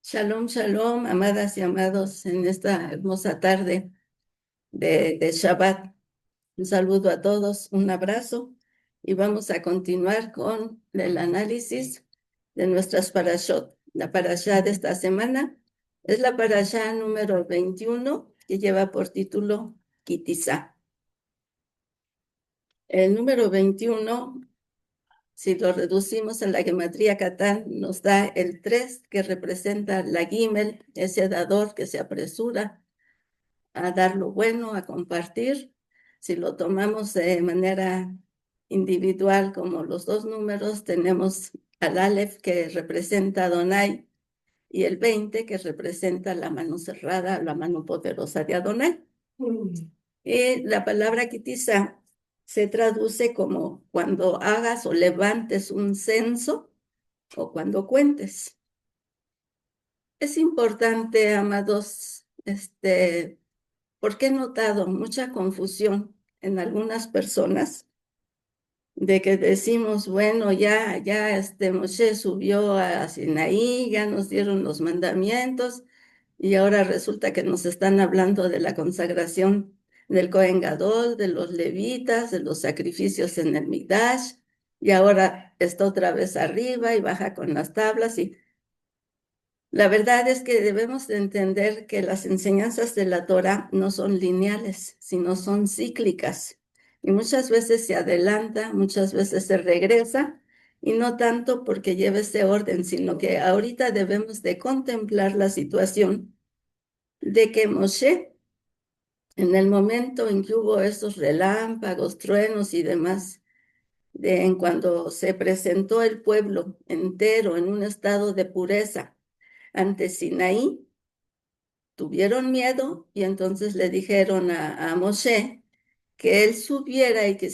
Shalom, shalom, amadas y amados, en esta hermosa tarde de Shabbat. Un saludo a todos, un abrazo y vamos a continuar con el análisis de nuestras parashot. La parashá de esta semana es la parashá número 21 que lleva por título Kitizá. El número 21, si lo reducimos a la gematría Catán, nos da el 3 que representa la Gimel, ese dador que se apresura a dar lo bueno, a compartir. Si lo tomamos de manera individual, como los dos números, tenemos al Aleph que representa a Adonai y el 20 que representa la mano cerrada, la mano poderosa de Adonai. Y la palabra Kitizá se traduce como cuando hagas o levantes un censo o cuando cuentes. Es importante, amados, porque he notado mucha confusión en algunas personas de que decimos, bueno, ya Moshe subió a Sinaí, ya nos dieron los mandamientos y ahora resulta que nos están hablando de la consagración del Cohen Gadol, de los levitas, de los sacrificios en el Mikdash, y ahora está otra vez arriba y baja con las tablas y la verdad es que debemos de entender que las enseñanzas de la Torah no son lineales, sino son cíclicas. Y muchas veces se adelanta, muchas veces se regresa, y no tanto porque lleve ese orden, sino que ahorita debemos de contemplar la situación de que Moshe, en el momento en que hubo esos relámpagos, truenos y demás, en cuando se presentó el pueblo entero en un estado de pureza ante Sinaí, tuvieron miedo y entonces le dijeron a Moshe que él subiera y que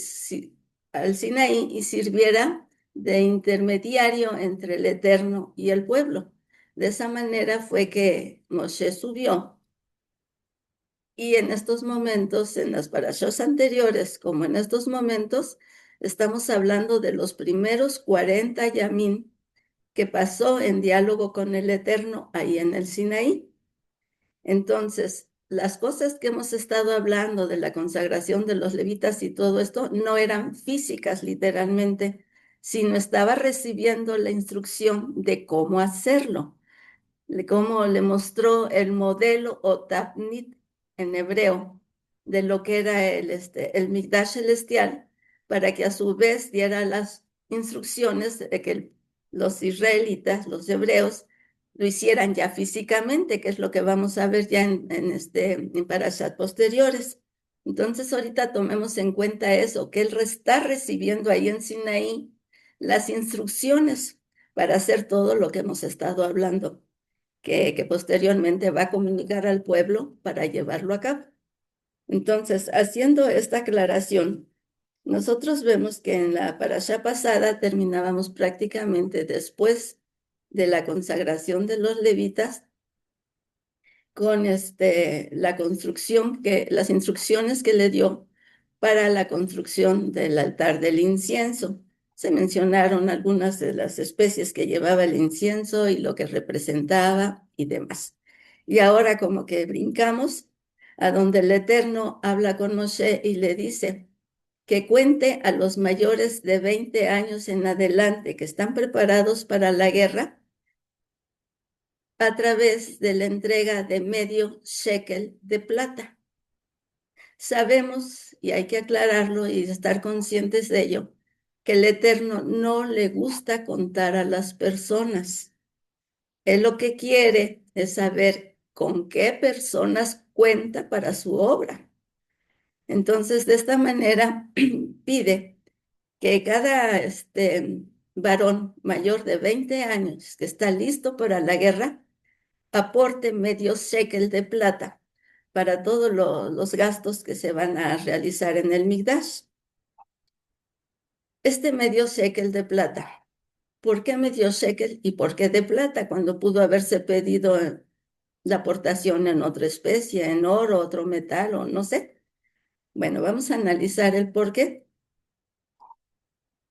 al Sinaí y sirviera de intermediario entre el Eterno y el pueblo. De esa manera fue que Moshe subió y en estos momentos, en las parashos anteriores, como en estos momentos, estamos hablando de los primeros 40 yamín que pasó en diálogo con el Eterno ahí en el Sinaí. Entonces, las cosas que hemos estado hablando de la consagración de los levitas y todo esto no eran físicas literalmente, sino estaba recibiendo la instrucción de cómo hacerlo, de cómo le mostró el modelo o tabnit en hebreo de lo que era el Mikdash celestial, para que a su vez diera las instrucciones de que los israelitas, los hebreos, lo hicieran ya físicamente, que es lo que vamos a ver ya en parashat posteriores. Entonces, ahorita tomemos en cuenta eso, que él está recibiendo ahí en Sinaí las instrucciones para hacer todo lo que hemos estado hablando, que posteriormente va a comunicar al pueblo para llevarlo a cabo. Entonces, haciendo esta aclaración, nosotros vemos que en la parashá pasada terminábamos prácticamente después de la consagración de los levitas con la construcción, las instrucciones que le dio para la construcción del altar del incienso. Se mencionaron algunas de las especies que llevaba el incienso y lo que representaba y demás. Y ahora como que brincamos a donde el Eterno habla con Moshe y le dice que cuente a los mayores de 20 años en adelante que están preparados para la guerra a través de la entrega de medio shekel de plata. Sabemos, y hay que aclararlo y estar conscientes de ello, que el Eterno no le gusta contar a las personas. Él lo que quiere es saber con qué personas cuenta para su obra. Entonces, de esta manera, pide que cada varón mayor de 20 años que está listo para la guerra aporte medio shekel de plata para todos los gastos que se van a realizar en el Mikdash. Este medio shekel de plata, ¿por qué medio shekel y por qué de plata cuando pudo haberse pedido la aportación en otra especie, en oro, otro metal o no sé? Bueno, vamos a analizar el por qué.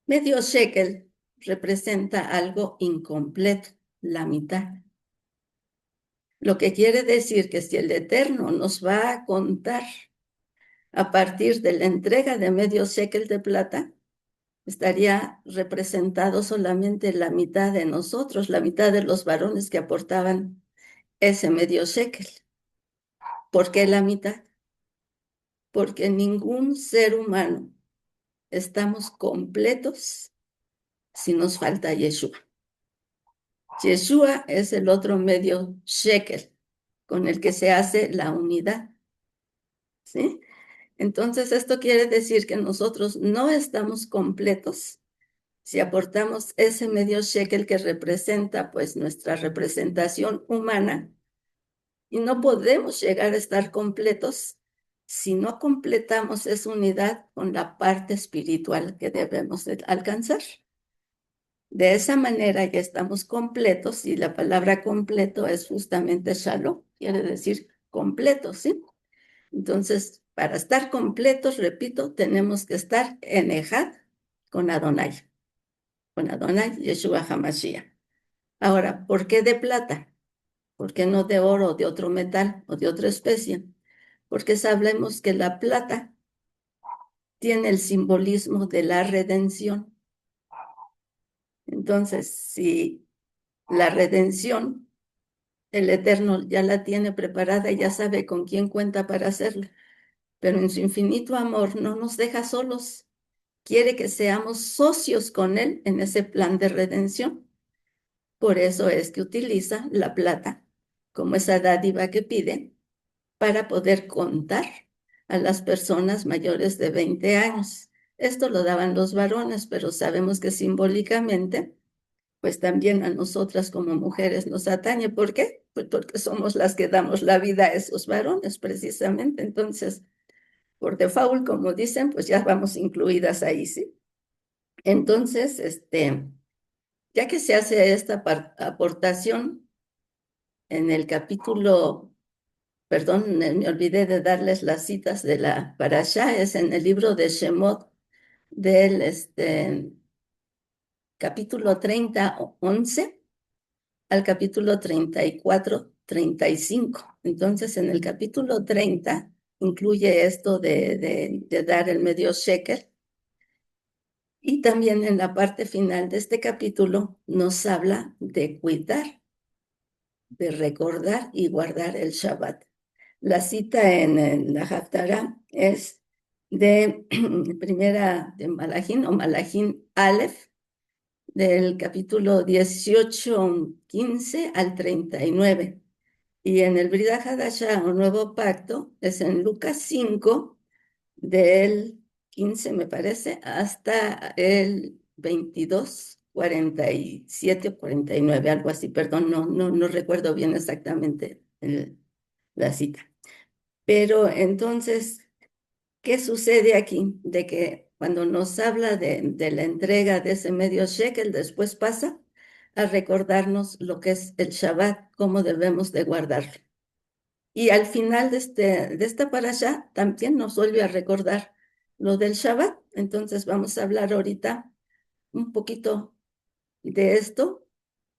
Medio shekel representa algo incompleto, la mitad. Lo que quiere decir que si el Eterno nos va a contar a partir de la entrega de medio shekel de plata, estaría representado solamente la mitad de nosotros, la mitad de los varones que aportaban ese medio shekel. ¿Por qué la mitad? Porque ningún ser humano estamos completos si nos falta Yeshua. Yeshua es el otro medio shekel con el que se hace la unidad, ¿sí? Entonces, esto quiere decir que nosotros no estamos completos si aportamos ese medio shekel que representa, pues, nuestra representación humana, y no podemos llegar a estar completos si no completamos esa unidad con la parte espiritual que debemos de alcanzar. De esa manera ya estamos completos, y la palabra completo es justamente shalom, quiere decir completo, ¿sí? Entonces, para estar completos, repito, tenemos que estar en Ejad con Adonai Yeshua HaMashiach. Ahora, ¿por qué de plata? ¿Por qué no de oro o de otro metal o de otra especie? Porque sabemos que la plata tiene el simbolismo de la redención. Entonces, si la redención, el Eterno ya la tiene preparada y ya sabe con quién cuenta para hacerlo, pero en su infinito amor no nos deja solos. Quiere que seamos socios con Él en ese plan de redención. Por eso es que utiliza la plata como esa dádiva que pide para poder contar a las personas mayores de 20 años. Esto lo daban los varones, pero sabemos que simbólicamente, pues también a nosotras como mujeres nos atañe. ¿Por qué? Pues porque somos las que damos la vida a esos varones, precisamente. Entonces, por default, como dicen, pues ya vamos incluidas ahí, ¿sí? Entonces, ya que se hace esta aportación en el capítulo, perdón, me olvidé de darles las citas de la parashá, es en el libro de Shemot del capítulo 30, 11 al capítulo 34, 35. Entonces, en el capítulo 30 incluye esto de dar el medio shekel. Y también en la parte final de este capítulo nos habla de cuidar, de recordar y guardar el Shabbat. La cita en la Haftarah es de primera de Malachim o Malachim Aleph, del capítulo 18, 15 al 39. Y en el Brit Hadashah o Nuevo Pacto es en Lucas 5, del 15, me parece, hasta el 22, 47 o 49, algo así, perdón, no recuerdo bien exactamente la cita. Pero entonces, ¿qué sucede aquí? De que cuando nos habla de la entrega de ese medio shekel, después pasa a recordarnos lo que es el Shabbat, cómo debemos de guardarlo. Y al final de esta parashá también nos vuelve a recordar lo del Shabbat. Entonces vamos a hablar ahorita un poquito de esto,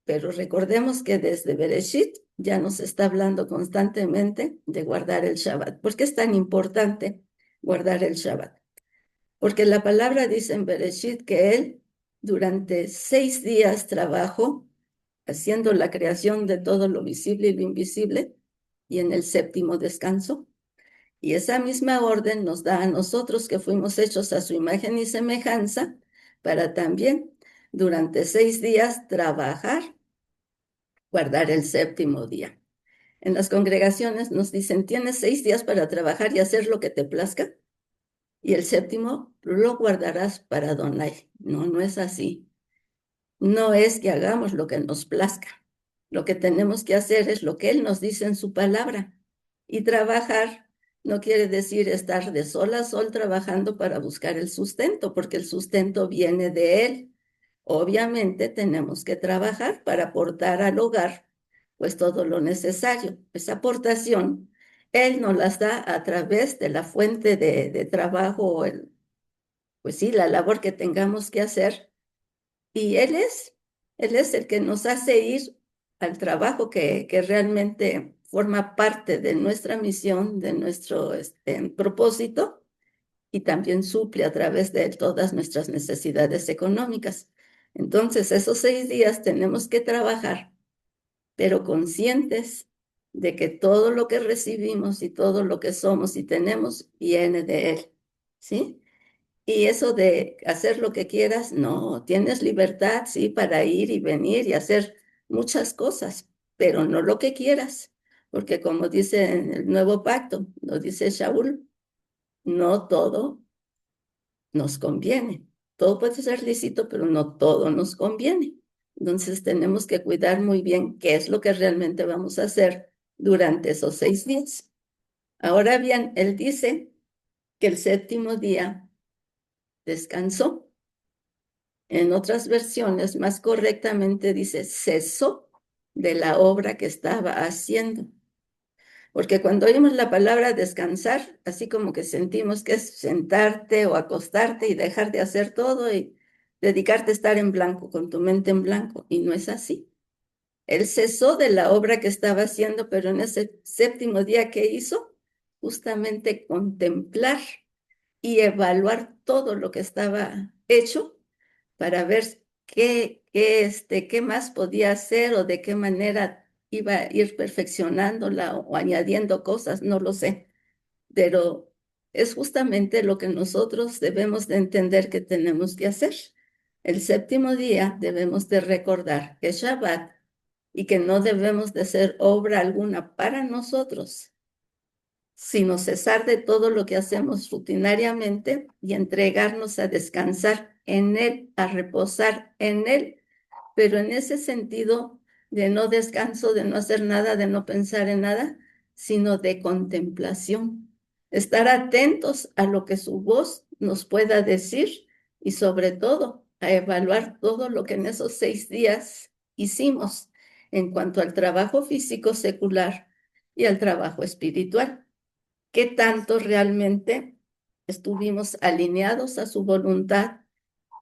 pero recordemos que desde Bereshit ya nos está hablando constantemente de guardar el Shabbat. ¿Por qué es tan importante guardar el Shabbat? Porque la palabra dice en Bereshit que él durante 6 días trabajó haciendo la creación de todo lo visible y lo invisible, y en el séptimo descanso. Y esa misma orden nos da a nosotros, que fuimos hechos a su imagen y semejanza, para también durante 6 días trabajar, guardar el séptimo día. En las congregaciones nos dicen, tienes 6 días para trabajar y hacer lo que te plazca, y el séptimo lo guardarás para Adonai. No, no es así. No es que hagamos lo que nos plazca. Lo que tenemos que hacer es lo que Él nos dice en su palabra. Y trabajar no quiere decir estar de sol a sol trabajando para buscar el sustento, porque el sustento viene de Él. Obviamente tenemos que trabajar para aportar al hogar pues todo lo necesario. Esa aportación Él nos las da a través de la fuente de trabajo, pues sí, la labor que tengamos que hacer, y Él es el que nos hace ir al trabajo que realmente forma parte de nuestra misión, de nuestro propósito, y también suple a través de él todas nuestras necesidades económicas. Entonces, esos 6 días tenemos que trabajar, pero conscientes de que todo lo que recibimos y todo lo que somos y tenemos viene de él, ¿sí? Y eso de hacer lo que quieras, no, tienes libertad, sí, para ir y venir y hacer muchas cosas, pero no lo que quieras, porque como dice en el nuevo pacto, lo dice Shaul, no todo nos conviene. Todo puede ser lícito, pero no todo nos conviene. Entonces tenemos que cuidar muy bien qué es lo que realmente vamos a hacer durante esos 6 días. Ahora bien, él dice que el séptimo día descansó. En otras versiones, más correctamente dice, cesó de la obra que estaba haciendo. Porque cuando oímos la palabra descansar, así como que sentimos que es sentarte o acostarte y dejar de hacer todo y dedicarte a estar en blanco, con tu mente en blanco. Y no es así. Él cesó de la obra que estaba haciendo, pero en ese séptimo día que hizo, justamente contemplar y evaluar todo lo que estaba hecho para ver qué más podía hacer o de qué manera iba a ir perfeccionándola o añadiendo cosas, no lo sé, pero es justamente lo que nosotros debemos de entender que tenemos que hacer. El séptimo día debemos de recordar que es Shabbat y que no debemos de hacer obra alguna para nosotros, sino cesar de todo lo que hacemos rutinariamente y entregarnos a descansar en Él, a reposar en Él, pero en ese sentido de no descanso, de no hacer nada, de no pensar en nada, sino de contemplación. Estar atentos a lo que su voz nos pueda decir y sobre todo a evaluar todo lo que en esos 6 días hicimos en cuanto al trabajo físico secular y al trabajo espiritual. ¿Qué tanto realmente estuvimos alineados a su voluntad?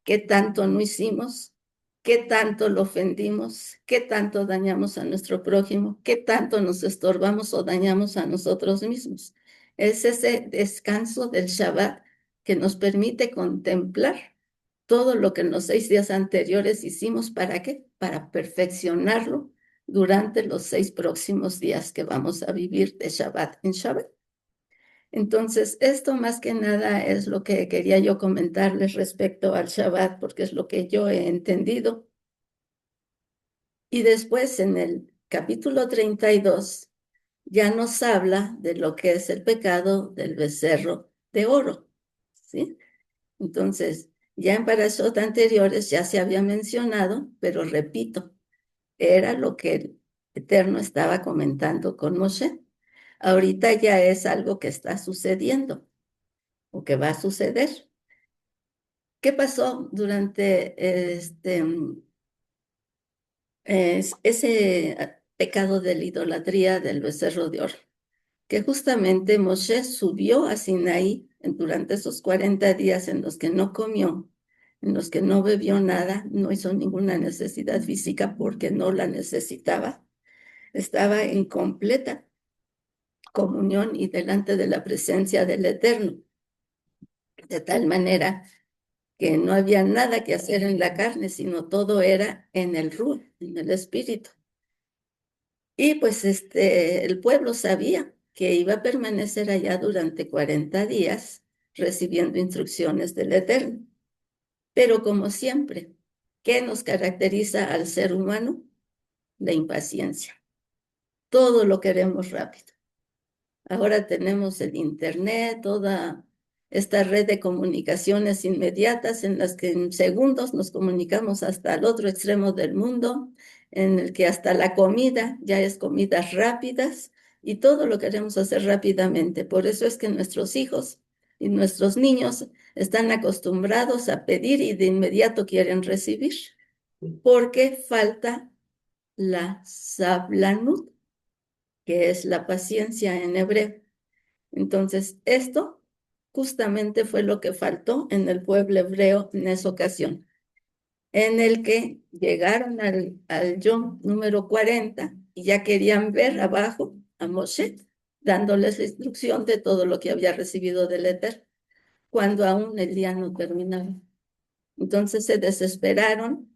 ¿Qué tanto no hicimos? ¿Qué tanto lo ofendimos? ¿Qué tanto dañamos a nuestro prójimo? ¿Qué tanto nos estorbamos o dañamos a nosotros mismos? Es ese descanso del Shabbat que nos permite contemplar todo lo que en los 6 días anteriores hicimos. ¿Para qué? Para perfeccionarlo durante los 6 próximos días que vamos a vivir de Shabbat en Shabbat. Entonces, esto más que nada es lo que quería yo comentarles respecto al Shabbat, porque es lo que yo he entendido. Y después en el capítulo 32 ya nos habla de lo que es el pecado del becerro de oro, ¿sí? Entonces, ya en parashot anteriores ya se había mencionado, pero repito, era lo que el Eterno estaba comentando con Moshe. Ahorita ya es algo que está sucediendo o que va a suceder. ¿Qué pasó durante ese pecado de la idolatría del becerro de oro? Que justamente Moshe subió a Sinaí durante esos 40 días en los que no comió, en los que no bebió nada, no hizo ninguna necesidad física porque no la necesitaba. Estaba en completa comunión y delante de la presencia del Eterno, de tal manera que no había nada que hacer en la carne, sino todo era en el Ruh, en el espíritu. Y pues el pueblo sabía que iba a permanecer allá durante 40 días recibiendo instrucciones del Eterno. Pero como siempre, ¿qué nos caracteriza al ser humano? La impaciencia. Todo lo queremos rápido. Ahora tenemos el Internet, toda esta red de comunicaciones inmediatas en las que en segundos nos comunicamos hasta el otro extremo del mundo, en el que hasta la comida ya es comidas rápidas y todo lo queremos hacer rápidamente. Por eso es que nuestros hijos y nuestros niños están acostumbrados a pedir y de inmediato quieren recibir, porque falta la sablanut, que es la paciencia en hebreo. Entonces, esto justamente fue lo que faltó en el pueblo hebreo en esa ocasión, en el que llegaron al Yom número 40 y ya querían ver abajo a Moshe, dándoles la instrucción de todo lo que había recibido del Eterno, cuando aún el día no terminaba. Entonces se desesperaron,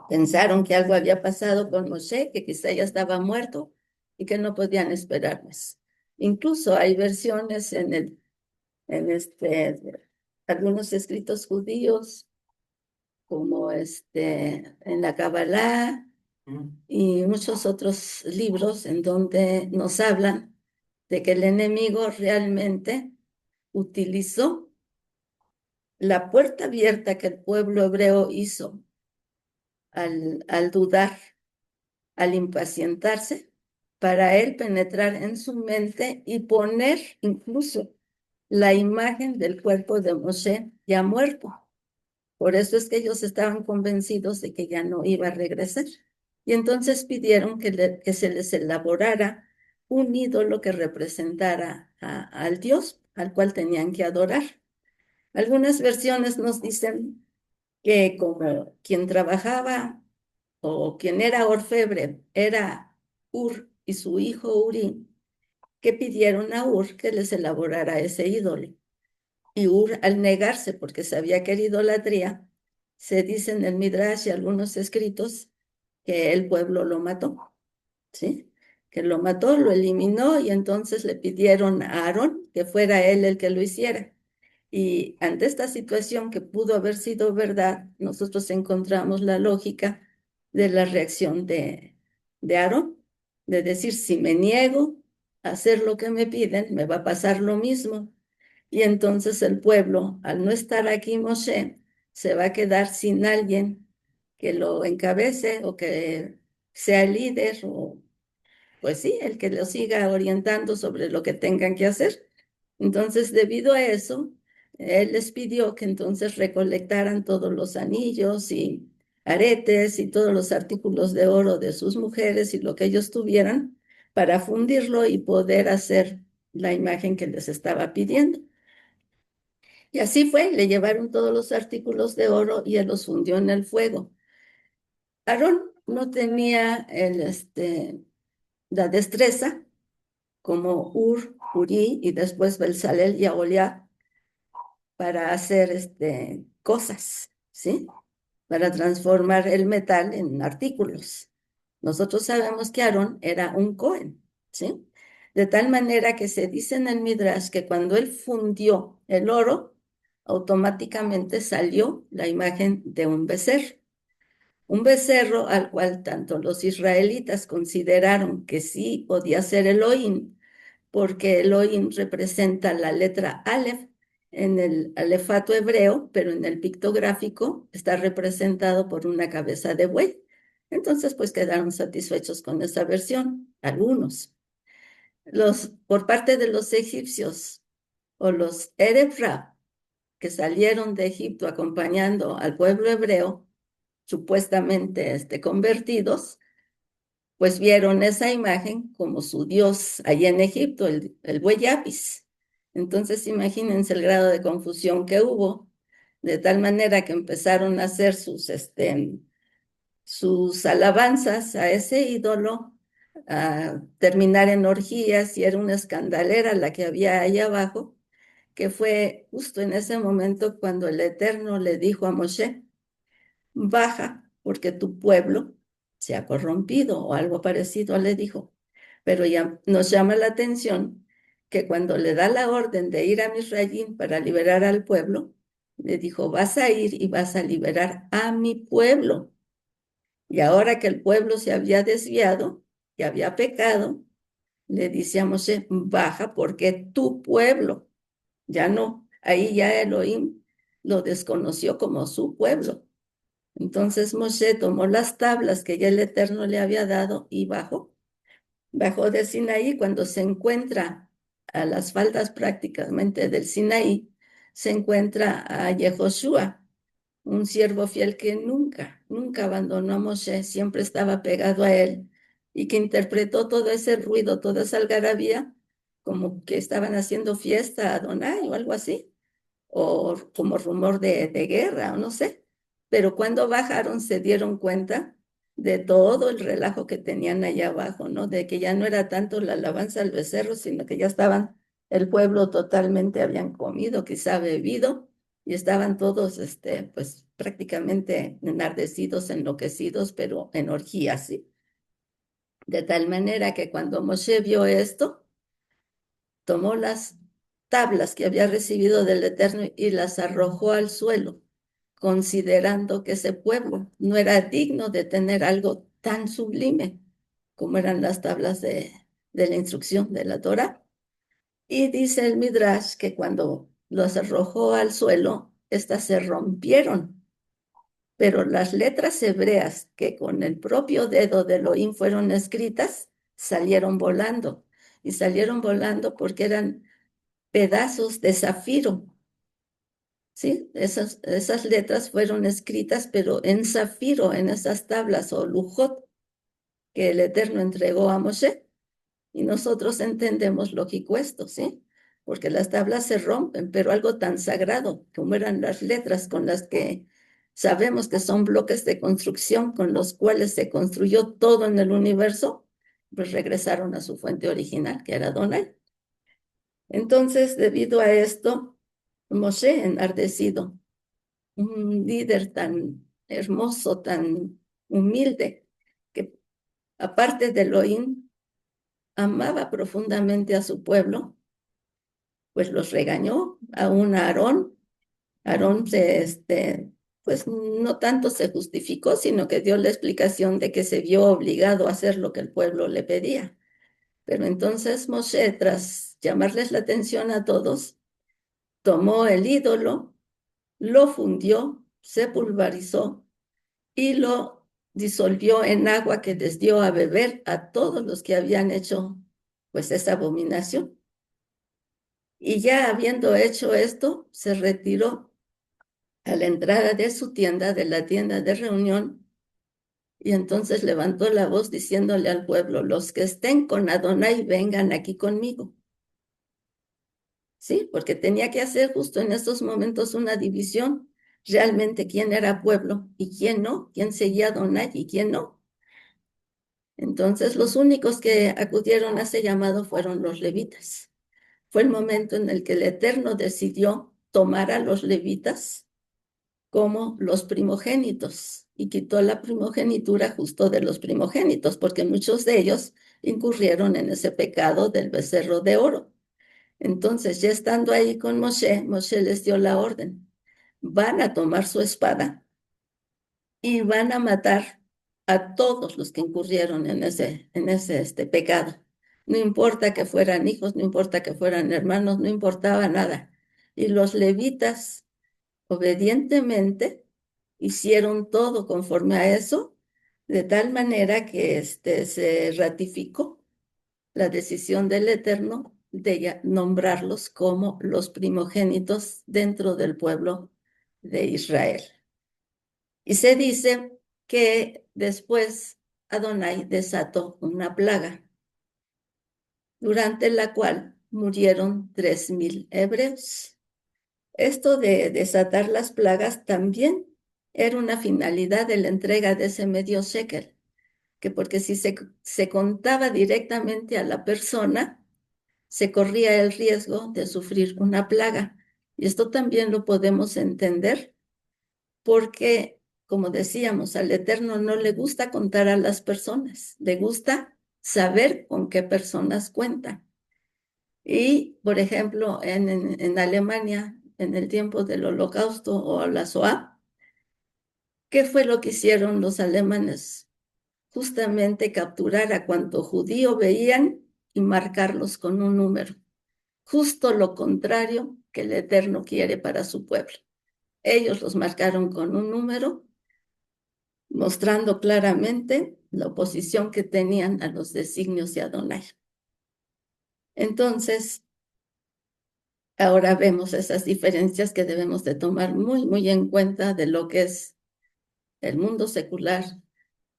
pensaron que algo había pasado con Moshe, que quizá ya estaba muerto y que no podían esperar más. Incluso hay versiones en algunos escritos judíos, como en la Kabbalah y muchos otros libros en donde nos hablan de que el enemigo realmente utilizó la puerta abierta que el pueblo hebreo hizo al dudar, al impacientarse, para él penetrar en su mente y poner incluso la imagen del cuerpo de Moshe ya muerto. Por eso es que ellos estaban convencidos de que ya no iba a regresar. Y entonces pidieron que se les elaborara un ídolo que representara al Dios al cual tenían que adorar. Algunas versiones nos dicen que como quien trabajaba o quien era orfebre era Ur y su hijo Uri, que pidieron a Ur que les elaborara ese ídolo. Y Ur, al negarse porque sabía que era idolatría, se dice en el Midrash y algunos escritos que el pueblo lo mató, ¿sí? Que lo mató, lo eliminó y entonces le pidieron a Aarón que fuera él el que lo hiciera. Y ante esta situación que pudo haber sido verdad, nosotros encontramos la lógica de la reacción de Aarón, de decir, si me niego a hacer lo que me piden, me va a pasar lo mismo. Y entonces el pueblo, al no estar aquí Moshe, se va a quedar sin alguien que lo encabece o que sea el líder o pues sí, el que lo siga orientando sobre lo que tengan que hacer. Entonces, debido a eso, él les pidió que entonces recolectaran todos los anillos y aretes y todos los artículos de oro de sus mujeres y lo que ellos tuvieran para fundirlo y poder hacer la imagen que les estaba pidiendo. Y así fue, le llevaron todos los artículos de oro y él los fundió en el fuego. Aarón no tenía la destreza como Ur, Urí y después Belsalel y Aholiab para hacer cosas, ¿sí? Para transformar el metal en artículos. Nosotros sabemos que Aarón era un Cohen, ¿sí? De tal manera que se dice en el Midrash que cuando él fundió el oro, automáticamente salió la imagen de un becerro al cual tanto los israelitas consideraron que sí podía ser Elohim, porque Elohim representa la letra Aleph en el alefato hebreo, pero en el pictográfico está representado por una cabeza de buey. Entonces, pues quedaron satisfechos con esa versión, algunos. Por parte de los egipcios o los Ereb Rab, que salieron de Egipto acompañando al pueblo hebreo, supuestamente convertidos, pues vieron esa imagen como su dios allá en Egipto, el buey Apis. Entonces imagínense el grado de confusión que hubo, de tal manera que empezaron a hacer sus alabanzas a ese ídolo, a terminar en orgías, y era una escandalera la que había ahí abajo, que fue justo en ese momento cuando el Eterno le dijo a Moshe, baja porque tu pueblo se ha corrompido o algo parecido le dijo. Pero ya nos llama la atención que cuando le da la orden de ir a Misrayim para liberar al pueblo, le dijo, vas a ir y vas a liberar a mi pueblo. Y ahora que el pueblo se había desviado, que había pecado, le dice a Moshe, baja porque tu pueblo, ya no, ahí ya Elohim lo desconoció como su pueblo. Entonces Moshe tomó las tablas que ya el Eterno le había dado y bajó de Sinaí. Cuando se encuentra a las faldas prácticamente del Sinaí, se encuentra a Yehoshua, un siervo fiel que nunca abandonó a Moshe, siempre estaba pegado a él y que interpretó todo ese ruido, toda esa algarabía, como que estaban haciendo fiesta a Adonai o algo así, o como rumor de guerra, o no sé. Pero cuando bajaron se dieron cuenta de todo el relajo que tenían allá abajo, ¿no? De que ya no era tanto la alabanza al becerro, sino que ya estaban, el pueblo totalmente habían comido, quizá bebido, y estaban todos, pues prácticamente enardecidos, enloquecidos, pero en orgía, ¿sí? De tal manera que cuando Moshe vio esto, tomó las tablas que había recibido del Eterno y las arrojó al suelo, considerando que ese pueblo no era digno de tener algo tan sublime como eran las tablas de la instrucción de la Torah. Y dice el Midrash que cuando los arrojó al suelo, estas se rompieron, pero las letras hebreas que con el propio dedo de Elohim fueron escritas, salieron volando. Y salieron volando porque eran pedazos de zafiro, ¿sí? Esas letras fueron escritas, pero en zafiro, en esas tablas o lujot que el Eterno entregó a Moshe. Y nosotros entendemos lógico esto, ¿sí? Porque las tablas se rompen, pero algo tan sagrado como eran las letras con las que sabemos que son bloques de construcción con los cuales se construyó todo en el universo, pues regresaron a su fuente original, que era Adonai. Entonces, debido a esto, Moshe enardecido, un líder tan hermoso, tan humilde, que aparte de Elohim, amaba profundamente a su pueblo, pues los regañó a un Aarón. Aarón pues no tanto se justificó, sino que dio la explicación de que se vio obligado a hacer lo que el pueblo le pedía. Pero entonces Moshe, tras llamarles la atención a todos, tomó el ídolo, lo fundió, se pulverizó y lo disolvió en agua que les dio a beber a todos los que habían hecho pues esa abominación. Y ya habiendo hecho esto, se retiró a la entrada de su tienda, de la tienda de reunión, y entonces levantó la voz diciéndole al pueblo, los que estén con Adonai vengan aquí conmigo. Sí, porque tenía que hacer justo en estos momentos una división, realmente quién era pueblo y quién no, quién seguía a Adonai y quién no. Entonces los únicos que acudieron a ese llamado fueron los levitas. Fue el momento en el que el Eterno decidió tomar a los levitas como los primogénitos y quitó la primogenitura justo de los primogénitos, porque muchos de ellos incurrieron en ese pecado del becerro de oro. Entonces, ya estando ahí con Moshe, Moshe les dio la orden. Van a tomar su espada y van a matar a todos los que incurrieron en ese pecado. No importa que fueran hijos, no importa que fueran hermanos, no importaba nada. Y los levitas obedientemente hicieron todo conforme a eso, de tal manera que se ratificó la decisión del Eterno de nombrarlos como los primogénitos dentro del pueblo de Israel. Y se dice que después Adonai desató una plaga, durante la cual murieron 3,000 hebreos. Esto de desatar las plagas también era una finalidad de la entrega de ese medio shekel, que porque si se contaba directamente a la persona, se corría el riesgo de sufrir una plaga. Y esto también lo podemos entender porque, como decíamos, al Eterno no le gusta contar a las personas, le gusta saber con qué personas cuenta. Y, por ejemplo, en Alemania, en el tiempo del Holocausto o la Shoah, ¿qué fue lo que hicieron los alemanes? Justamente capturar a cuanto judío veían y marcarlos con un número. Justo lo contrario que el Eterno quiere para su pueblo. Ellos los marcaron con un número, mostrando claramente la oposición que tenían a los designios de Adonai. Entonces, ahora vemos esas diferencias que debemos de tomar muy, muy en cuenta de lo que es el mundo secular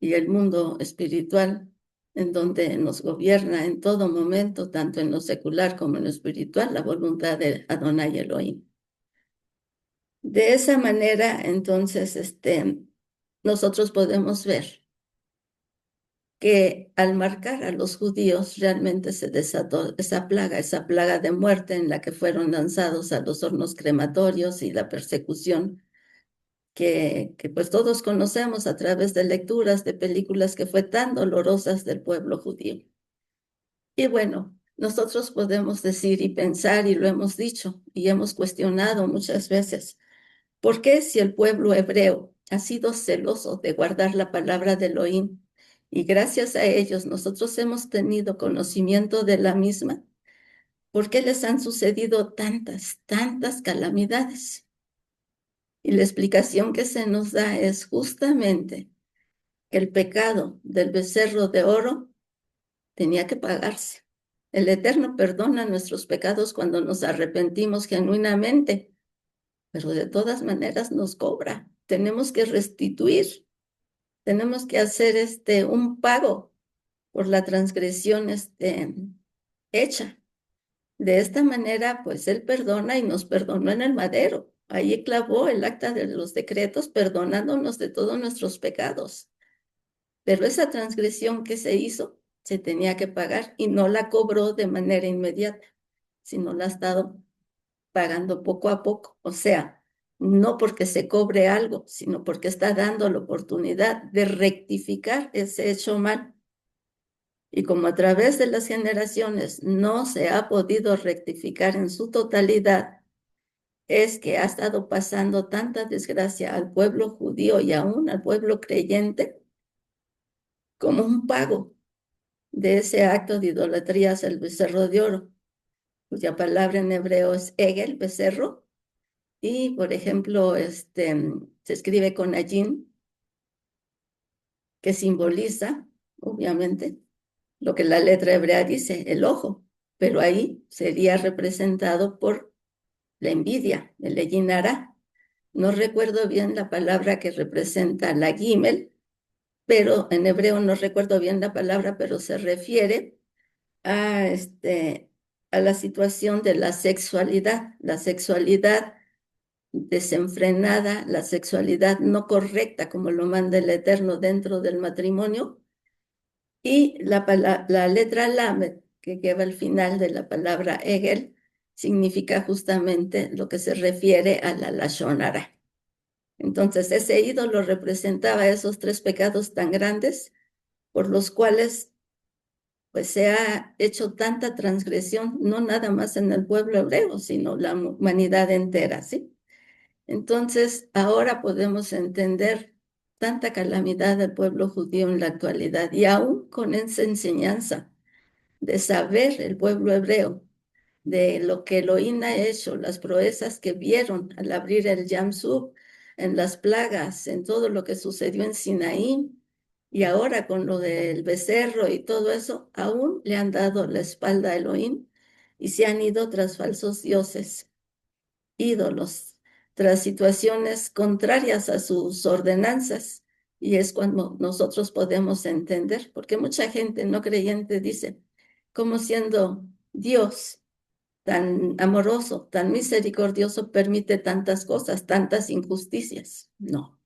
y el mundo espiritual, en donde nos gobierna en todo momento, tanto en lo secular como en lo espiritual, la voluntad de Adonai Elohim. De esa manera, entonces, nosotros podemos ver que al marcar a los judíos realmente se desató esa plaga de muerte en la que fueron lanzados a los hornos crematorios y la persecución que pues todos conocemos a través de lecturas de películas que fue tan dolorosas del pueblo judío. Y bueno, nosotros podemos decir y pensar, y lo hemos dicho y hemos cuestionado muchas veces, ¿por qué si el pueblo hebreo ha sido celoso de guardar la palabra de Elohim y gracias a ellos nosotros hemos tenido conocimiento de la misma? ¿Por qué les han sucedido tantas calamidades? Y la explicación que se nos da es justamente que el pecado del becerro de oro tenía que pagarse. El Eterno perdona nuestros pecados cuando nos arrepentimos genuinamente, pero de todas maneras nos cobra. Tenemos que restituir, tenemos que hacer un pago por la transgresión hecha. De esta manera, pues Él perdona y nos perdonó en el madero. Ahí clavó el acta de los decretos, perdonándonos de todos nuestros pecados. Pero esa transgresión que se hizo, se tenía que pagar y no la cobró de manera inmediata, sino la ha estado pagando poco a poco. O sea, no porque se cobre algo, sino porque está dando la oportunidad de rectificar ese hecho mal. Y como a través de las generaciones no se ha podido rectificar en su totalidad, es que ha estado pasando tanta desgracia al pueblo judío y aún al pueblo creyente como un pago de ese acto de idolatría hacia el becerro de oro, cuya palabra en hebreo es egel, becerro, y por ejemplo, se escribe con ayin, que simboliza, obviamente, lo que la letra hebrea dice, el ojo, pero ahí sería representado por la envidia, el leyinara. No recuerdo bien la palabra que representa la gimel, pero en hebreo no recuerdo bien la palabra, pero se refiere a, a la situación de la sexualidad desenfrenada, la sexualidad no correcta como lo manda el Eterno dentro del matrimonio, y la letra Lamed, que lleva al final de la palabra Egel, significa justamente lo que se refiere a la Lashon Hara. Entonces, ese ídolo representaba esos tres pecados tan grandes por los cuales pues se ha hecho tanta transgresión, no nada más en el pueblo hebreo, sino la humanidad entera, ¿sí? Entonces, ahora podemos entender tanta calamidad del pueblo judío en la actualidad y aún con esa enseñanza de saber el pueblo hebreo de lo que Elohim ha hecho, las proezas que vieron al abrir el Yam Suf, en las plagas, en todo lo que sucedió en Sinaí, y ahora con lo del becerro y todo eso, aún le han dado la espalda a Elohim y se han ido tras falsos dioses, ídolos, tras situaciones contrarias a sus ordenanzas. Y es cuando nosotros podemos entender, porque mucha gente no creyente dice, como siendo Dios tan amoroso, tan misericordioso, permite tantas cosas, tantas injusticias. No,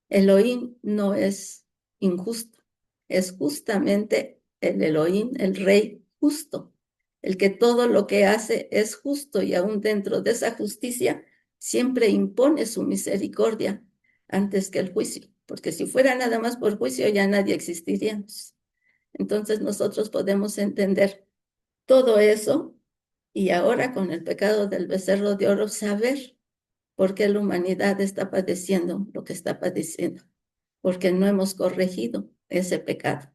Elohim no es injusto, es justamente el Elohim, el Rey justo, el que todo lo que hace es justo y aún dentro de esa justicia siempre impone su misericordia antes que el juicio, porque si fuera nada más por juicio ya nadie existiría. Entonces nosotros podemos entender todo eso y ahora con el pecado del becerro de oro saber por qué la humanidad está padeciendo lo que está padeciendo, porque no hemos corregido ese pecado.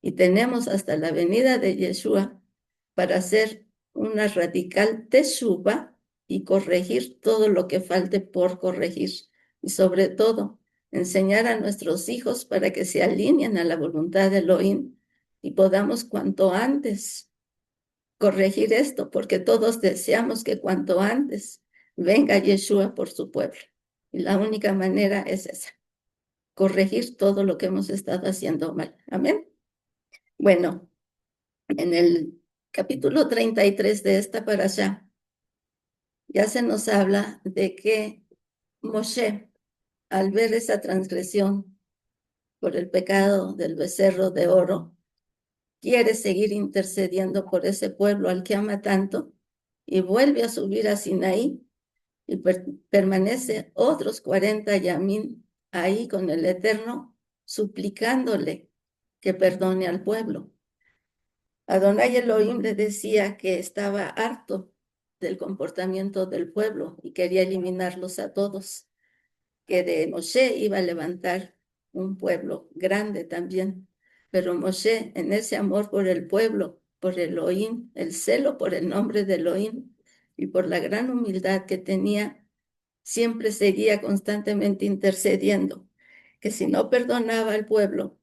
Y tenemos hasta la venida de Yeshua para hacer una radical teshuva y corregir todo lo que falte por corregir. Y sobre todo, enseñar a nuestros hijos para que se alineen a la voluntad de Elohim y podamos cuanto antes corregir esto, porque todos deseamos que cuanto antes venga Yeshua por su pueblo. Y la única manera es esa, corregir todo lo que hemos estado haciendo mal. Amén. Bueno, en el capítulo 33 de esta parashá, ya se nos habla de que Moshe, al ver esa transgresión por el pecado del becerro de oro, quiere seguir intercediendo por ese pueblo al que ama tanto y vuelve a subir a Sinaí y permanece otros 40 yamín ahí con el Eterno, suplicándole que perdone al pueblo. Adonai Elohim le decía que estaba harto del comportamiento del pueblo y quería eliminarlos a todos, que de Moshe iba a levantar un pueblo grande también. Pero Moshe, en ese amor por el pueblo, por Elohim, el celo por el nombre de Elohim y por la gran humildad que tenía, siempre seguía constantemente intercediendo, que si no perdonaba al pueblo,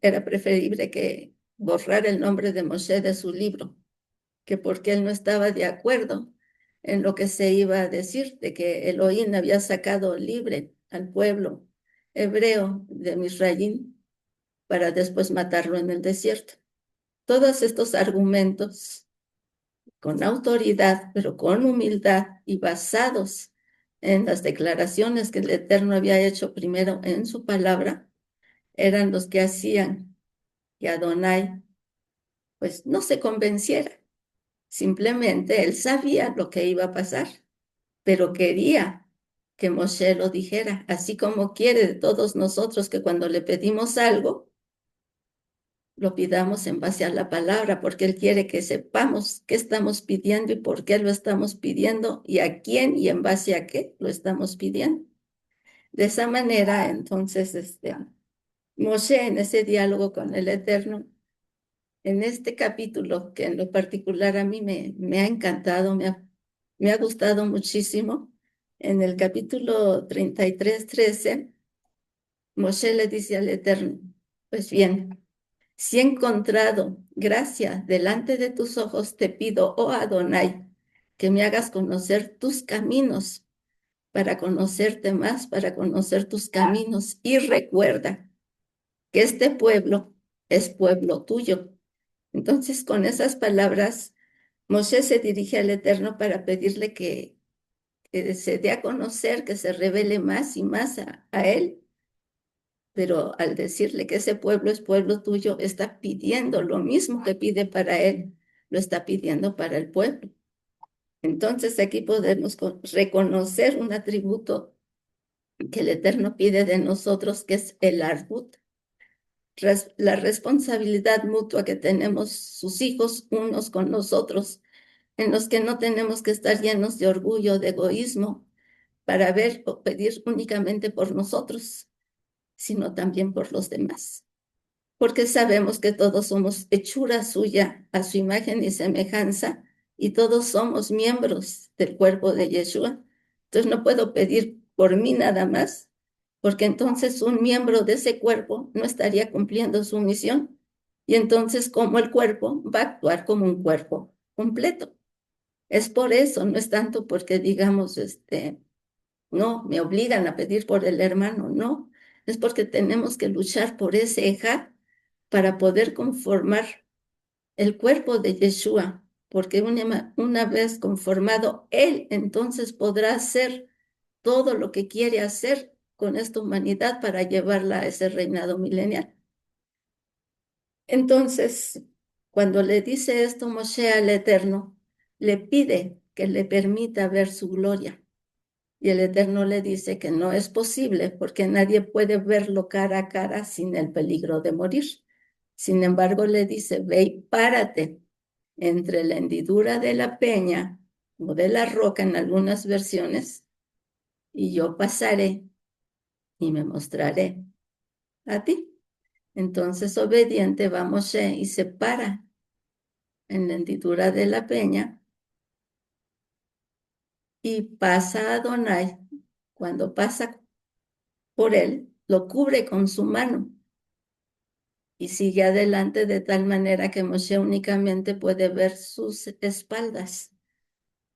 era preferible que borrar el nombre de Moshe de su libro, que porque él no estaba de acuerdo en lo que se iba a decir, de que Elohim había sacado libre al pueblo hebreo de Misraín para después matarlo en el desierto. Todos estos argumentos con autoridad, pero con humildad y basados en las declaraciones que el Eterno había hecho primero en su palabra, eran los que hacían que Adonai pues no se convenciera. Simplemente él sabía lo que iba a pasar, pero quería que Moshe lo dijera, así como quiere de todos nosotros que cuando le pedimos algo, lo pidamos en base a la palabra, porque Él quiere que sepamos qué estamos pidiendo y por qué lo estamos pidiendo y a quién y en base a qué lo estamos pidiendo. De esa manera, entonces, Moshe en ese diálogo con el Eterno, en este capítulo, que en lo particular a mí me ha encantado, me ha gustado muchísimo, en el capítulo 33:13, Moshe le dice al Eterno, pues bien, si he encontrado gracia delante de tus ojos, te pido, oh Adonai, que me hagas conocer tus caminos, para conocerte más, para conocer tus caminos. Y recuerda que este pueblo es pueblo tuyo. Entonces, con esas palabras, Moshe se dirige al Eterno para pedirle que se dé a conocer, que se revele más y más a él, pero al decirle que ese pueblo es pueblo tuyo, está pidiendo lo mismo que pide para él, lo está pidiendo para el pueblo. Entonces aquí podemos reconocer un atributo que el Eterno pide de nosotros, que es el arbut, la responsabilidad mutua que tenemos sus hijos unos con nosotros, en los que no tenemos que estar llenos de orgullo, de egoísmo, para ver o pedir únicamente por nosotros, sino también por los demás. Porque sabemos que todos somos hechura suya, a su imagen y semejanza, y todos somos miembros del cuerpo de Yeshua. Entonces no puedo pedir por mí nada más, porque entonces un miembro de ese cuerpo no estaría cumpliendo su misión. Y entonces, como el cuerpo va a actuar como un cuerpo completo. Es por eso, no es tanto porque digamos, no, me obligan a pedir por el hermano, no. Es porque tenemos que luchar por ese ejá para poder conformar el cuerpo de Yeshua, porque una vez conformado, Él entonces podrá hacer todo lo que quiere hacer con esta humanidad para llevarla a ese reinado milenial. Entonces, cuando le dice esto Moshe al Eterno, le pide que le permita ver su gloria. Y el Eterno le dice que no es posible porque nadie puede verlo cara a cara sin el peligro de morir. Sin embargo, le dice, ve y párate entre la hendidura de la peña o de la roca en algunas versiones, y yo pasaré y me mostraré a ti. Entonces, obediente va Moshe y se para en la hendidura de la peña y pasa a Adonai. Cuando pasa por él, lo cubre con su mano y sigue adelante de tal manera que Moshe únicamente puede ver sus espaldas.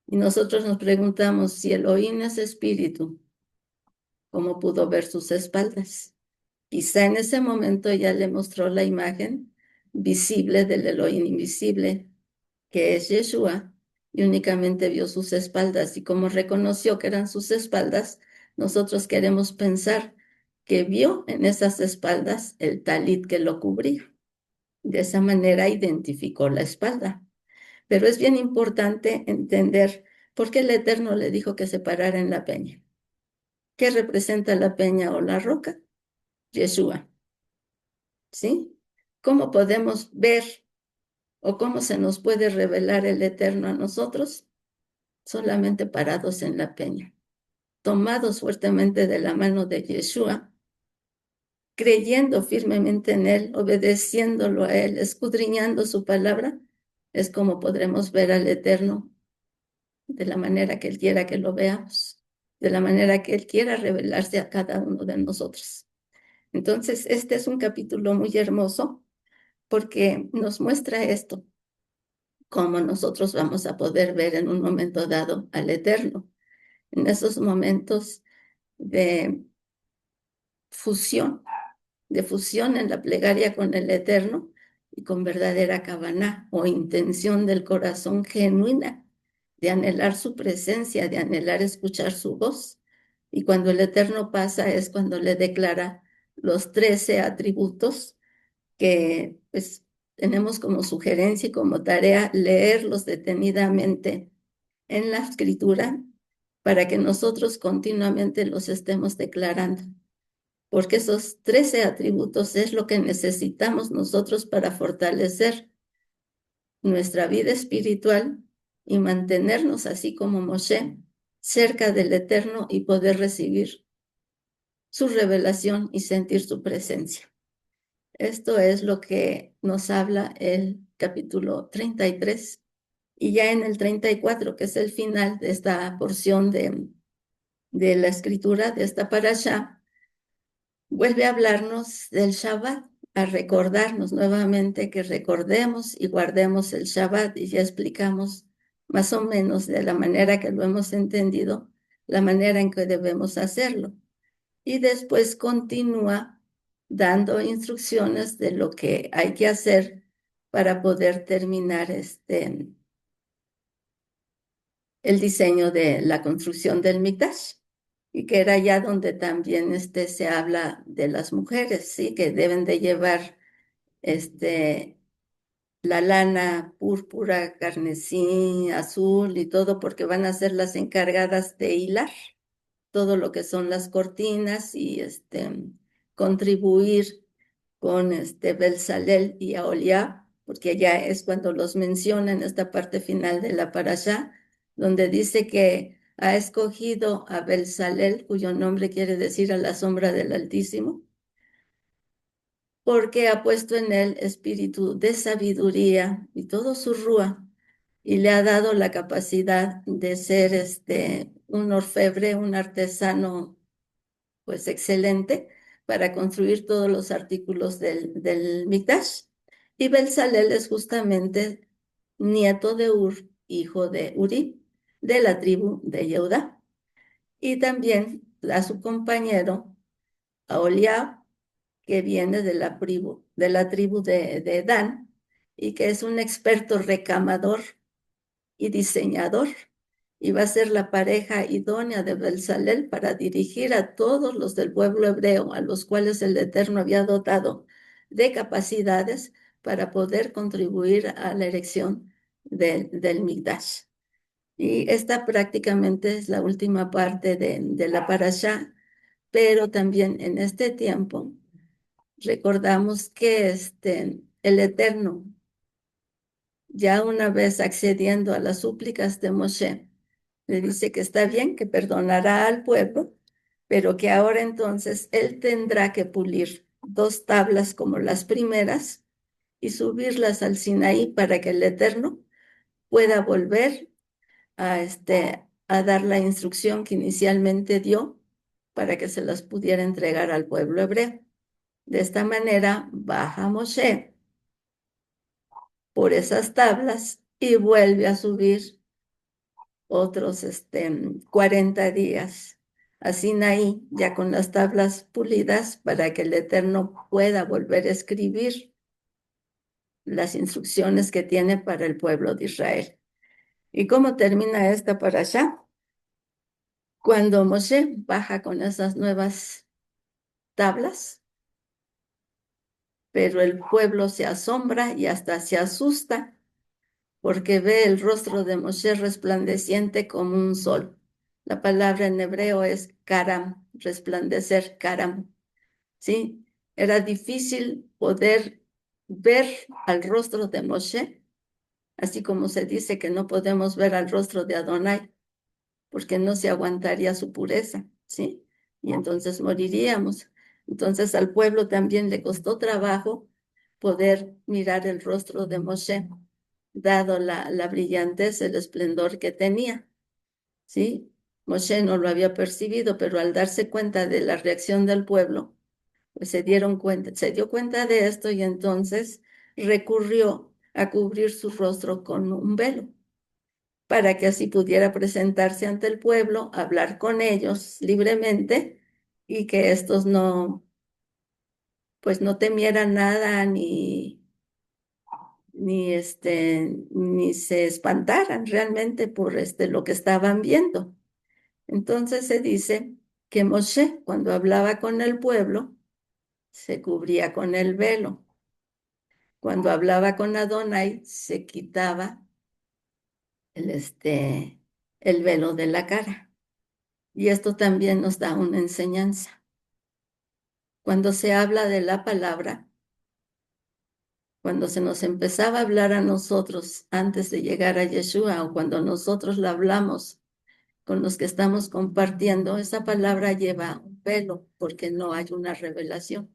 Y nosotros nos preguntamos, si Elohim es espíritu, ¿cómo pudo ver sus espaldas? Quizá en ese momento ya le mostró la imagen visible del Elohim invisible, que es Yeshua, y únicamente vio sus espaldas. Y como reconoció que eran sus espaldas, nosotros queremos pensar que vio en esas espaldas el talit que lo cubría. De esa manera identificó la espalda. Pero es bien importante entender por qué el Eterno le dijo que se parara en la peña. ¿Qué representa la peña o la roca? Yeshua, ¿sí? ¿Cómo podemos ver o cómo se nos puede revelar el Eterno a nosotros? Solamente parados en la peña, tomados fuertemente de la mano de Yeshua, creyendo firmemente en Él, obedeciéndolo a Él, escudriñando su palabra, es como podremos ver al Eterno de la manera que Él quiera que lo veamos, de la manera que Él quiera revelarse a cada uno de nosotros. Entonces, este es un capítulo muy hermoso porque nos muestra esto, cómo nosotros vamos a poder ver en un momento dado al Eterno, en esos momentos de fusión, de fusión en la plegaria con el Eterno y con verdadera kavaná o intención del corazón genuina de anhelar su presencia, de anhelar escuchar su voz. Y cuando el Eterno pasa es cuando le declara los 13 atributos que pues tenemos como sugerencia y como tarea leerlos detenidamente en la escritura para que nosotros continuamente los estemos declarando, porque esos 13 atributos es lo que necesitamos nosotros para fortalecer nuestra vida espiritual y mantenernos así como Moshe cerca del Eterno y poder recibir su revelación y sentir su presencia. Esto es lo que nos habla el capítulo 33 y ya en el 34, que es el final de esta porción de la escritura, de esta parasha, vuelve a hablarnos del Shabbat, a recordarnos nuevamente que recordemos y guardemos el Shabbat, y ya explicamos más o menos de la manera que lo hemos entendido, la manera en que debemos hacerlo. Y después continúa dando instrucciones de lo que hay que hacer para poder terminar el diseño de la construcción del Mikdash, y que era ya donde también se habla de las mujeres, ¿sí? Que deben de llevar la lana púrpura, carmesí, azul y todo, porque van a ser las encargadas de hilar todo lo que son las cortinas y contribuir con Belsalel y Aholiab, porque ya es cuando los menciona en esta parte final de la parashá, donde dice que ha escogido a Belsalel, cuyo nombre quiere decir a la sombra del Altísimo, porque ha puesto en él espíritu de sabiduría y todo su rúa, y le ha dado la capacidad de ser un orfebre, un artesano pues excelente para construir todos los artículos del Mikdash. Y Belsalel es justamente nieto de Ur, hijo de Uri, de la tribu de Yehudá. Y también a su compañero, Aholiab, que viene de la tribu de Dan, y que es un experto recamador y diseñador, y va a ser la pareja idónea de Belsalel para dirigir a todos los del pueblo hebreo, a los cuales el Eterno había dotado de capacidades para poder contribuir a la erección del Mikdash. Y esta prácticamente es la última parte de la parashá, pero también en este tiempo recordamos que el Eterno, ya una vez accediendo a las súplicas de Moshe, le dice que está bien, que perdonará al pueblo, pero que ahora entonces él tendrá que pulir 2 tablas como las primeras y subirlas al Sinaí para que el Eterno pueda volver a dar la instrucción que inicialmente dio para que se las pudiera entregar al pueblo hebreo. De esta manera baja Moshe por esas tablas y vuelve a subir otros 40 días a Sinaí, ya con las tablas pulidas, para que el Eterno pueda volver a escribir las instrucciones que tiene para el pueblo de Israel. ¿Y cómo termina esta parashá? Cuando Moshe baja con esas nuevas tablas, pero el pueblo se asombra y hasta se asusta porque ve el rostro de Moshe resplandeciente como un sol. La palabra en hebreo es karam, resplandecer, karam, ¿sí? Era difícil poder ver al rostro de Moshe, así como se dice que no podemos ver al rostro de Adonai, porque no se aguantaría su pureza, ¿sí? Y entonces moriríamos. Entonces al pueblo también le costó trabajo poder mirar el rostro de Moshe, dado la brillantez, el esplendor que tenía, ¿sí? Moshe no lo había percibido, pero al darse cuenta de la reacción del pueblo, pues se dio cuenta de esto y entonces recurrió a cubrir su rostro con un velo para que así pudiera presentarse ante el pueblo, hablar con ellos libremente y que estos no, pues no temieran nada ni se espantaran realmente por lo que estaban viendo. Entonces se dice que Moshe, cuando hablaba con el pueblo, se cubría con el velo. Cuando hablaba con Adonai, se quitaba el velo de la cara. Y esto también nos da una enseñanza. Cuando se habla de la palabra, cuando se nos empezaba a hablar a nosotros antes de llegar a Yeshua o cuando nosotros la hablamos con los que estamos compartiendo, esa palabra lleva un velo porque no hay una revelación.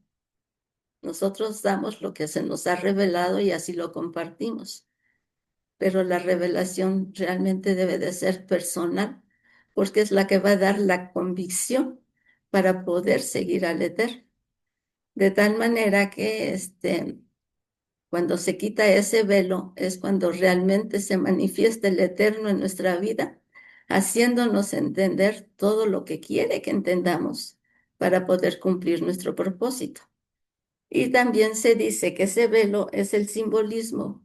Nosotros damos lo que se nos ha revelado y así lo compartimos, pero la revelación realmente debe de ser personal porque es la que va a dar la convicción para poder seguir al Eterno. De tal manera que cuando se quita ese velo es cuando realmente se manifiesta el Eterno en nuestra vida, haciéndonos entender todo lo que quiere que entendamos para poder cumplir nuestro propósito. Y también se dice que ese velo es el simbolismo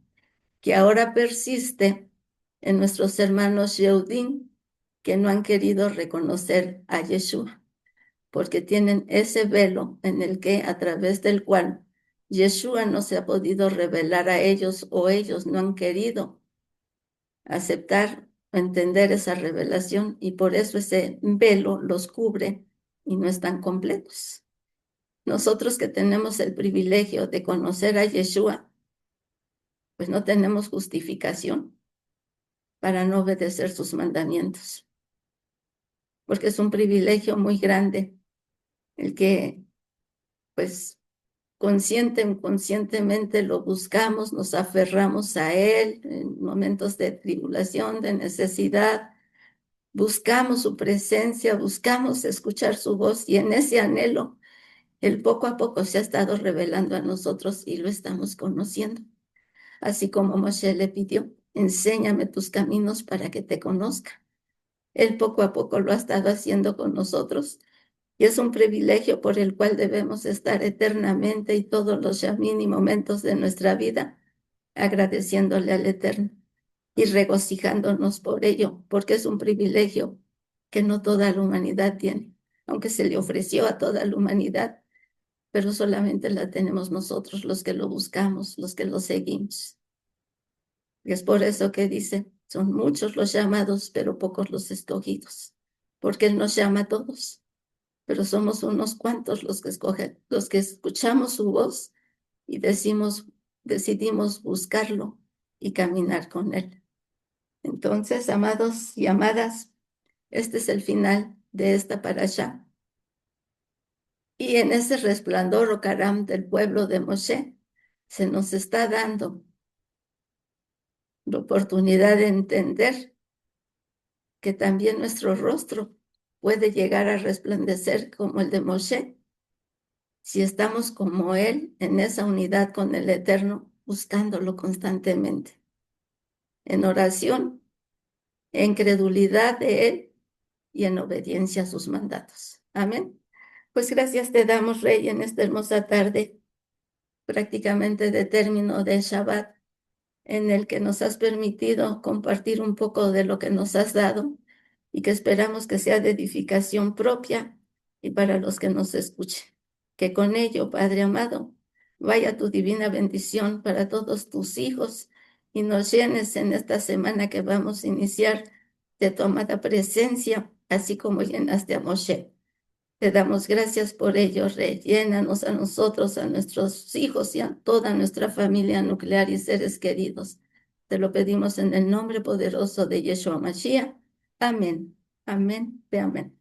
que ahora persiste en nuestros hermanos Yehudim que no han querido reconocer a Yeshua porque tienen ese velo en el que a través del cual Yeshua no se ha podido revelar a ellos o ellos no han querido aceptar o entender esa revelación y por eso ese velo los cubre y no están completos. Nosotros que tenemos el privilegio de conocer a Yeshua, pues no tenemos justificación para no obedecer sus mandamientos, porque es un privilegio muy grande el que, pues, consciente o inconscientemente lo buscamos, nos aferramos a Él en momentos de tribulación, de necesidad, buscamos su presencia, buscamos escuchar su voz y en ese anhelo, Él poco a poco se ha estado revelando a nosotros y lo estamos conociendo. Así como Moshe le pidió, enséñame tus caminos para que te conozca. Él poco a poco lo ha estado haciendo con nosotros y es un privilegio por el cual debemos estar eternamente y todos los yamín y momentos de nuestra vida agradeciéndole al Eterno y regocijándonos por ello, porque es un privilegio que no toda la humanidad tiene, aunque se le ofreció a toda la humanidad, pero solamente la tenemos nosotros los que lo buscamos, los que lo seguimos. Y es por eso que dice, son muchos los llamados, pero pocos los escogidos, porque Él nos llama a todos pero somos unos cuantos los que escogen, los que escuchamos su voz y decidimos buscarlo y caminar con él. Entonces, amados y amadas, este es el final de esta parasha. Y en ese resplandor o caram del pueblo de Moshe, se nos está dando la oportunidad de entender que también nuestro rostro puede llegar a resplandecer como el de Moshe si estamos como Él en esa unidad con el Eterno, buscándolo constantemente, en oración, en credulidad de Él y en obediencia a sus mandatos. Amén. Pues gracias te damos, Rey, en esta hermosa tarde, prácticamente de término de Shabbat, en el que nos has permitido compartir un poco de lo que nos has dado y que esperamos que sea de edificación propia y para los que nos escuchen. Que con ello, Padre amado, vaya tu divina bendición para todos tus hijos y nos llenes en esta semana que vamos a iniciar de tu amada presencia, así como llenaste a Moshe. Te damos gracias por ello, Rey. Llénanos a nosotros, a nuestros hijos y a toda nuestra familia nuclear y seres queridos. Te lo pedimos en el nombre poderoso de Yeshua Mashiach. Amén. Amén. Amén.